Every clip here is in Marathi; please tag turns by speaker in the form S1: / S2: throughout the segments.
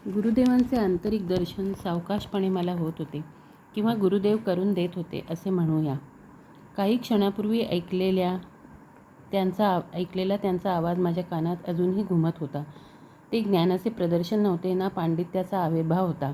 S1: गुरुदेवांचे आंतरिक दर्शन सावकाशपणे मला होत होते किंवा गुरुदेव करून देत होते असे म्हणूया. काही क्षणापूर्वी ऐकलेला त्यांचा आवाज माझ्या कानात अजूनही घुमत होता. ते ज्ञानाचे प्रदर्शन नव्हते ना पांडित्याचा आविर्भाव होता.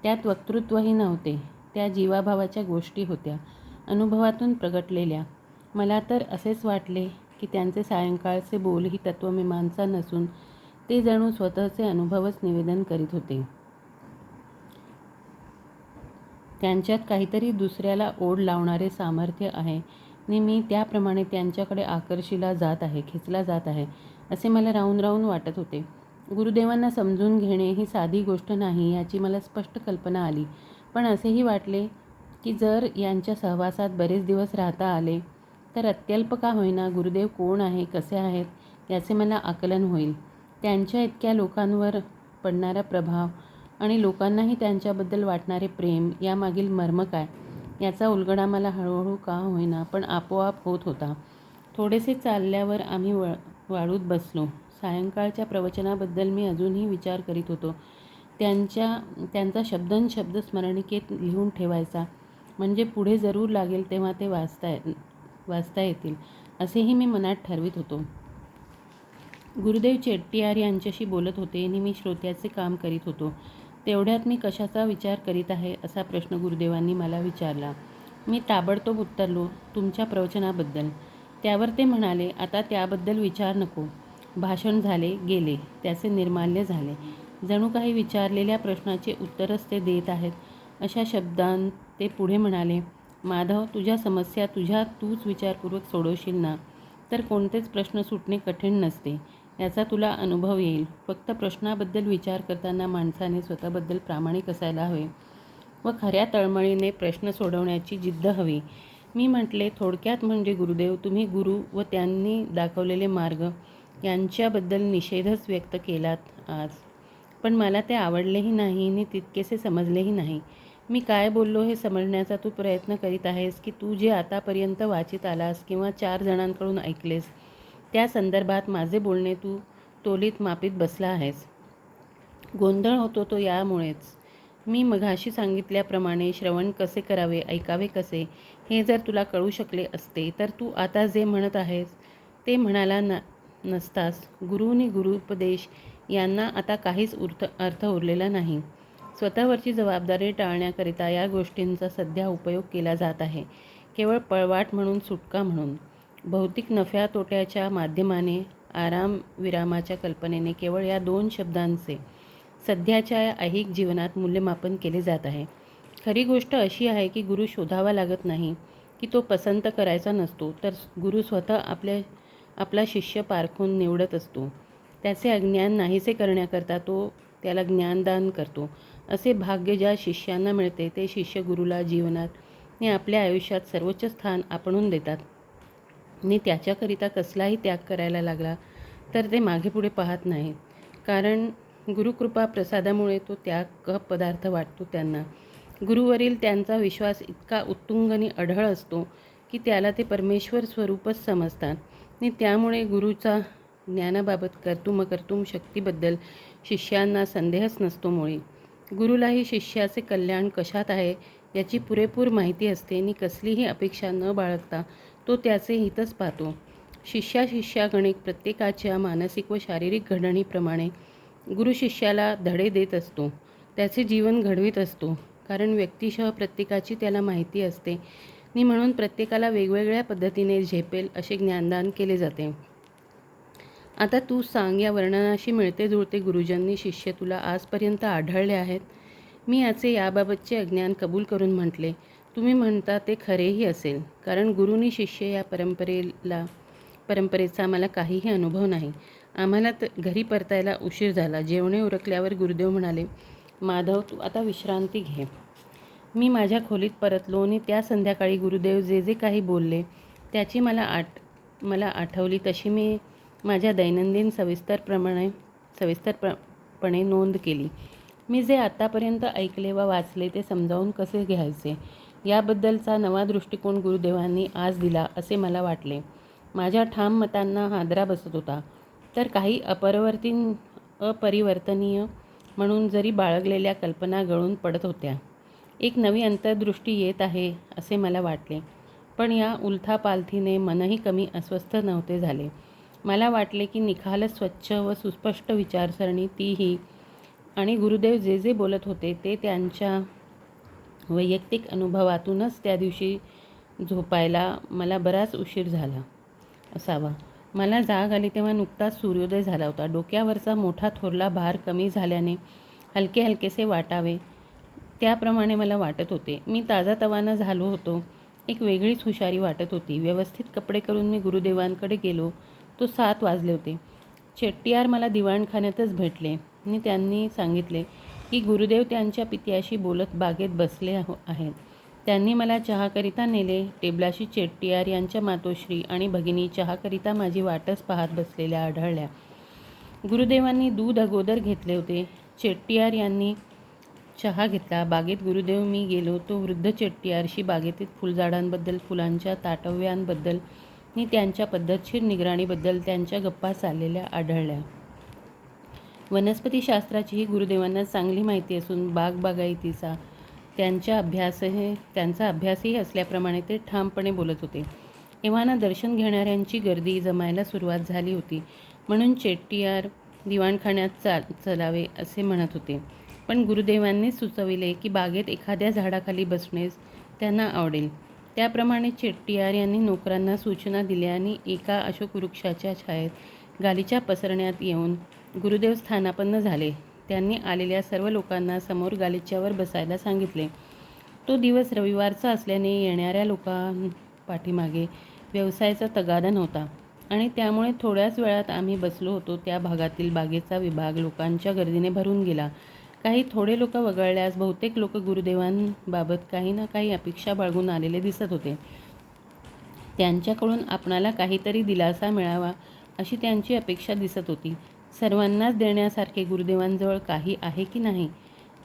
S1: त्यात वक्तृत्वही नव्हते. त्या जीवाभावाच्या गोष्टी होत्या, अनुभवातून प्रगटलेल्या. मला तर असेच वाटले की त्यांचे सायंकाळचे बोल ही तत्त्वमीमांसा नसून ते जणू स्वतःचे अनुभवच निवेदन करीत होते. त्यांच्यात काहीतरी दुसऱ्याला ओढ लावणारे सामर्थ्य आहे आणि मी त्याप्रमाणे त्यांच्याकडे आकर्षिला खेचला जात आहे असे मला राहून राहून वाटत होते. गुरुदेवांना समजून घेणे ही साधी गोष्ट नाही याची मला स्पष्ट कल्पना आली. पण असेही वाटले की जर यांच्या सहवासात बरेच दिवस राहता आले तर अत्यल्प का होईना गुरुदेव कोण आहे, कसे आहेत याचे मला आकलन होईल. त्यांच्या इतक्या लोकांवर पडणारा प्रभाव आणि लोकांनाही त्यांच्याबद्दल वाटणारे प्रेम यामागील मर्म काय याचा उलगडा मला हळूहळू का होईना पण आपोआप होत होता. थोडेसे चालल्यावर आम्ही वाळूत बसलो. सायंकाळच्या प्रवचनाबद्दल मी अजूनही विचार करीत होतो. त्यांचा शब्दनशब्द स्मरणिकेत लिहून ठेवायचा, म्हणजे पुढे जरूर लागेल तेव्हा ते वाचता येतील असेही मी मनात ठरवीत होतो. गुरुदेव चेट्टियार यांच्याशी बोलत होते आणि मी श्रोत्याचे काम करीत होतो. तेवढ्यात मी कशाचा विचार करीत आहे असा प्रश्न गुरुदेवांनी मला विचारला. मी ताबडतोब उत्तरलो, तुमच्या प्रवचनाबद्दल. त्यावर ते म्हणाले, आता त्याबद्दल विचार नको. भाषण झाले गेले, त्याचे निर्माल्य झाले. जणू काही विचारलेल्या प्रश्नाचे उत्तरच ते देत आहेत अशा शब्दांत ते पुढे म्हणाले, माधव, तुझ्या समस्या तूच विचारपूर्वक सोडवशील ना तर कोणतेच प्रश्न सुटणे कठीण नसते याचा तुला अनुभव येईल. फक्त प्रश्नाबद्दल विचार करताना माणसाने स्वतःबद्दल प्रामाणिक असायला हवे व खऱ्या तळमळीने प्रश्न सोडवण्याची जिद्द हवी. मी म्हटले, थोडक्यात म्हणजे गुरुदेव, तुम्ही गुरु व त्यांनी दाखवलेले मार्ग यांच्याबद्दल निषेधच व्यक्त केलात आज. पण मला ते आवडलेही नाही आणि तितकेसे समजलेही नाही. मी काय बोललो हे समजण्याचा तू प्रयत्न करीत आहेस की तू जे आतापर्यंत वाचित आलास किंवा 4 जणांकडून ऐकलेस त्या संदर्भात माझे बोलणे तू तोलीत मापीत बसला आहेस? गोंधळ होतो तो यामुळेच. मी मघाशी सांगितल्याप्रमाणे श्रवण कसे करावे, ऐकावे कसे हे जर तुला कळू शकले असते तर तू आता जे म्हणत आहेस ते म्हणाला नसतास. गुरु आणि गुरुपदेश यांना आता काहीच अर्थ उरलेला नाही. स्वतःवरची जबाबदारी टाळण्याकरिता या गोष्टींचा सध्या उपयोग केला जात आहे, केवळ पळवाट म्हणून, सुटका म्हणून. भौतिक नफ्या तोट्याच्या माध्यमाने, आरामविरामाच्या कल्पनेने केवळ या 2 शब्दांचे सध्याच्या ऐहिक जीवनात मूल्यमापन केले जात आहे. खरी गोष्ट अशी आहे की गुरु शोधावा लागत नाही, की तो पसंत करायचा नसतो, तर गुरु स्वतः आपला शिष्य पारखून निवडत असतो. त्याचे अज्ञान नाहीसे करण्याकरता तो त्याला ज्ञानदान करतो. असे भाग्य ज्या शिष्यांना मिळते ते शिष्य गुरुला जीवनात आणि आपल्या आयुष्यात सर्वोच्च स्थान आपणून देतात आणि त्याच्याकरिता कसलाही त्याग करायला लागला तर ते मागे पुढे पाहत नाहीत, कारण गुरुकृपा प्रसादामुळे तो त्याग पदार्थ वाटतो त्यांना. गुरुवरील त्यांचा विश्वास इतका उत्तुंग आणि अढळ असतो की त्याला ते परमेश्वर स्वरूपच समजतात आणि त्यामुळे गुरुचा ज्ञानाबाबत कर्तुम शक्तीबद्दल शिष्यांना संदेहच नसतो. मुळी गुरुलाही शिष्याचे कल्याण कशात आहे याची पुरेपूर माहिती असते आणि कसलीही अपेक्षा न बाळगता तो त्याचे हितच पाहतो. शिष्यागणिक प्रत्येकाच्या मानसिक व शारीरिक घडणीप्रमाणे गुरु शिष्याला धडे देत असतो, त्याचे जीवन घडवीत असतो, कारण व्यक्तिशः प्रत्येकाची त्याला माहिती असते आणि म्हणून प्रत्येकाला वेगवेगळ्या पद्धतीने झेपेल असे ज्ञानदान केले जाते. आता तू सांग, या वर्णनाशी मिळते जुळते गुरुजन शिष्य तुला आजपर्यंत आढळले आहेत? मी याबाबतचे अज्ञान कबूल करून म्हटले, तुम्ही म्हणता ते खरेही असेल, कारण गुरुनी शिष्य या परंपरेचा मला काहीही अनुभव नाही. आम्हाला घरी परतायला उशीर झाला. जेवणे उरकल्यावर गुरुदेव म्हणाले, माधव, तू आता विश्रांती घे. मी माझ्या खोलीत परतलो आणि त्या संध्याकाळी गुरुदेव जे काही बोलले त्याची मला आठवली तशी मी माझ्या दैनंदिन सविस्तरपणे नोंद केली. मी जे आत्तापर्यंत ऐकले व वाचले ते समजावून कसे घ्यायचे याबद्दलचा नवा दृष्टिकोन गुरुदेवांनी आज दिला असे मला वाटले. माझ्या ठाम मतांना हादरा बसत होता, तर काही अपरिवर्तनीय म्हणून जरी बाळगलेल्या कल्पना गळून पडत होत्या. एक नवी अंतर्दृष्टी येत आहे असे मला वाटले. पण या उलथापालथीने मनही कमी अस्वस्थ नव्हते झाले. मला वाटले की निखालस स्वच्छ व सुस्पष्ट विचारसरणी तीही, आणि गुरुदेव जे जे बोलत होते ते त्यांच्या वैयक्तिक अनुभवातूनच त्या दिवशी झोपायला मला बराच उशीर झाला असावा. मला जाग आली तेव्हा नुकताच सूर्योदय झाला होता. डोक्यावरचा मोठा थोरला भार कमी झाल्याने हलके हलकेसे वाटावे त्याप्रमाणे मला वाटत होते. मी ताजातवाना झालो होतो. एक वेगळीच हुशारी वाटत होती. व्यवस्थित कपडे करून मी गुरुदेवांकडे गेलो. तो 7 वाजले होते. चेट्टीयार मला दिवाणखान्यातच भेटले आणि त्यांनी सांगितले की गुरुदेव त्यांच्या पित्याशी बोलत बागेत बसले आहेत. त्यांनी मला चहाकरिता नेले. टेबलाशी चेट्टीयार यांच्या मातोश्री आणि भगिनी चहाकरिता माझी वाटच पाहत बसलेल्या आढळल्या. गुरुदेवांनी दूध अगोदर घेतले होते. चेट्टीयार यांनी चहा घेतला. बागेत गुरुदेव मी गेलो तो वृद्ध चेट्टीयारशी बागेतील फुलझाडांबद्दल, फुलांच्या ताटव्यांबद्दल आणि त्यांच्या पद्धतशीर निगराणीबद्दल त्यांच्या गप्पा चाललेल्या आढळल्या. वनस्पतीशास्त्राचीही गुरुदेवांना चांगली माहिती असून बागायतीचा त्यांचा अभ्यासही असल्याप्रमाणे ते ठामपणे बोलत होते. एव्हाना दर्शन घेणाऱ्यांची गर्दी जमायला सुरुवात झाली होती. म्हणून चेट्टीयार दिवाणखान्यात चलावे असे म्हणत होते. पण गुरुदेवांनीच सुचविले की बागेत एखाद्या झाडाखाली बसणेच त्यांना आवडेल. त्याप्रमाणे चेट्टीयार यांनी नोकरांना सूचना दिल्या आणि एका अशोक वृक्षाच्या छायेत गालिचा पसरण्यात येऊन गुरुदेव स्थानापन्न झाले. त्यांनी आलेल्या सर्व लोकांना समोर गालिच्यावर बसायला सांगितले. तो दिवस रविवारचा असल्याने येणाऱ्या लोकांपाठीमागे व्यवसायाचा तगादा नव्हता आणि त्यामुळे थोड्याच वेळात आम्ही बसलो होतो त्या भागातील बागेचा विभाग लोकांच्या गर्दीने भरून गेला. काही थोडे लोक वगळल्यास बहुतेक लोक गुरुदेवांबाबत काही ना काही अपेक्षा बाळगून आलेले दिसत होते. त्यांच्याकडून आपणाला काहीतरी दिलासा मिळावा अशी त्यांची अपेक्षा दिसत होती. सर्वांनाच देण्यासारखे गुरुदेवांजवळ काही आहे की नाही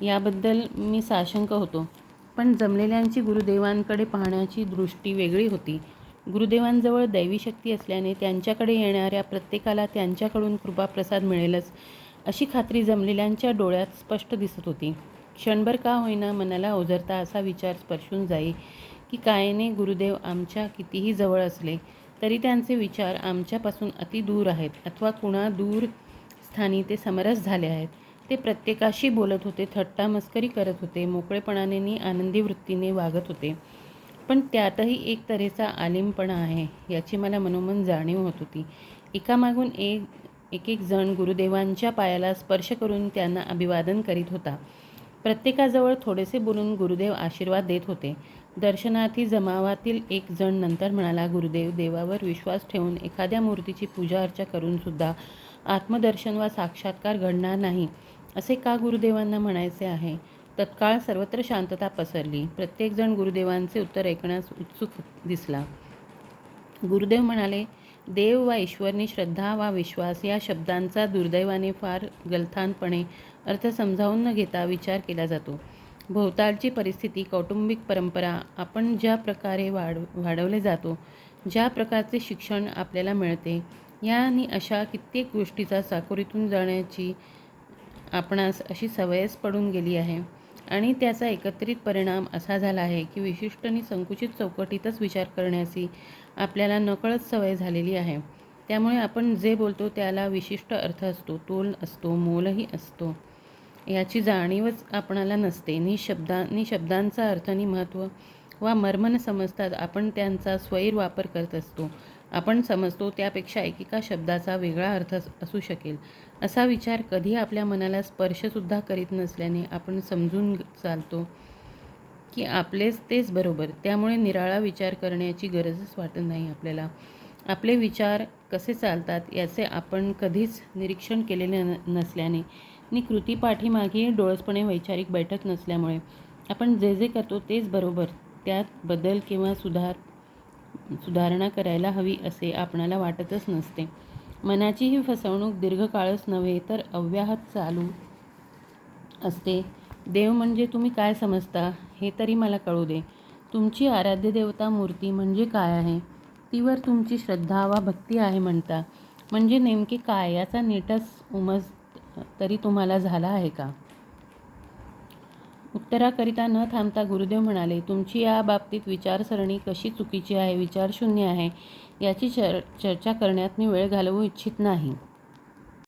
S1: याबद्दल मी साशंक होतो. पण जमलेल्यांची गुरुदेवांकडे पाहण्याची दृष्टी वेगळी होती. गुरुदेवांजवळ दैवी शक्ती असल्याने त्यांच्याकडे येणाऱ्या प्रत्येकाला त्यांच्याकडून कृपाप्रसाद मिळेलच अशी खात्री जमलेल्यांच्या डोळ्यात स्पष्ट दिसत होती. क्षणभर का होईना मनाला ओझरता असा विचार स्पर्शून जाई की कायने गुरुदेव आमच्या कितीही जवळ असले तरी त्यांचे विचार आमच्यापासून अति दूर आहेत अथवा कुणा दूर स्थानी ते समरस झाले आहेत. ते प्रत्येकाशी बोलत होते, थट्टा मस्करी करत होते, मोकळेपणाने आणि आनंदी वृत्तीने वागत होते. पण त्यातही एक तऱ्हेचा आलिमपणा आहे याची मला मनोमन जाणीव होत होती. एकामागून एक जण गुरुदेवांच्या पायाला स्पर्श करून त्यांना अभिवादन करीत होता. प्रत्येकाजवळ थोडेसे बोलून गुरुदेव आशीर्वाद देत होते. दर्शनार्थी जमावातील एक जण नंतर म्हणाला, गुरुदेव, देवावर विश्वास ठेवून एखाद्या मूर्तीची पूजा अर्चा करून सुद्धा आत्मदर्शन वा साक्षात्कार घडणार नाही असे का गुरुदेवांना म्हणायचे आहे? तत्काळ सर्वत्र शांतता पसरली. प्रत्येकजण गुरुदेवांचे उत्तर ऐकण्यास उत्सुक दिसला. गुरुदेव म्हणाले, देव वा ईश्वरनी श्रद्धा वा विश्वास या शब्दांचा दुर्दैवाने फार गलथानपणे अर्थ समजावून न घेता विचार केला जातो. भोवतालची परिस्थिती, कौटुंबिक परंपरा, आपण ज्या प्रकारे वाढवले जातो, ज्या प्रकारचे शिक्षण आपल्याला मिळते या आणि अशा कित्येक गोष्टीचा चाकोरीतून जाण्याची आपणास अशी सवयच पडून गेली आहे आणि त्याचा एकत्रित परिणाम असा झाला आहे की विशिष्ट आणि संकुचित चौकटीतच विचार करण्याची आपल्याला नकळत सवय झालेली आहे. त्यामुळे आपण जे बोलतो त्याला विशिष्ट अर्थ असतो, तोल असतो, मोलही असतो याची जाणीवच आपणाला नसते. शब्दांचा अर्थ आणि महत्त्व वा मर्म न समजतात आपण त्यांचा स्वैर वापर करत असतो. आपण समजतो त्यापेक्षा एकेका शब्दाचा वेगळा अर्थ असू शकेल असा विचार कधी आपल्या मनाला स्पर्शसुद्धा करीत नसल्याने आपण समजून चालतो की आपलेच तेच बरोबर. त्यामुळे निराळा विचार करण्याची गरजच वाटत नाही आपल्याला. आपले विचार कसे चालतात याचे आपण कधीच निरीक्षण केलेले नसल्याने आणि कृतीपाठीमागे डोळसपणे वैचारिक बैठक नसल्यामुळे आपण जे जे करतो तेच बरोबर, त्यात बदल किंवा सुधारणा करायला हवी असे आपणाला वाटतच नसते. मनाची ही फसवणूक दीर्घकाळच नव्हे तर अव्याहत चालू असते. देव म्हणजे तुम्ही काय समजता हे तरी मला कळू दे. तुमची आराध्य देवता मूर्ती म्हणजे काय आहे? तीवर तुमची श्रद्धा वा भक्ती आहे म्हणता, म्हणजे नेमके काय याचा नीटच उमज तरी तुम्हाला झाला आहे का? उत्तराकरिता न थांबता गुरुदेव म्हणाले, तुमची या बाबतीत विचारसरणी कशी चुकीची आहे, विचारशून्य आहे, याची चर्चा करण्यात मी वेळ घालवू इच्छित नाही.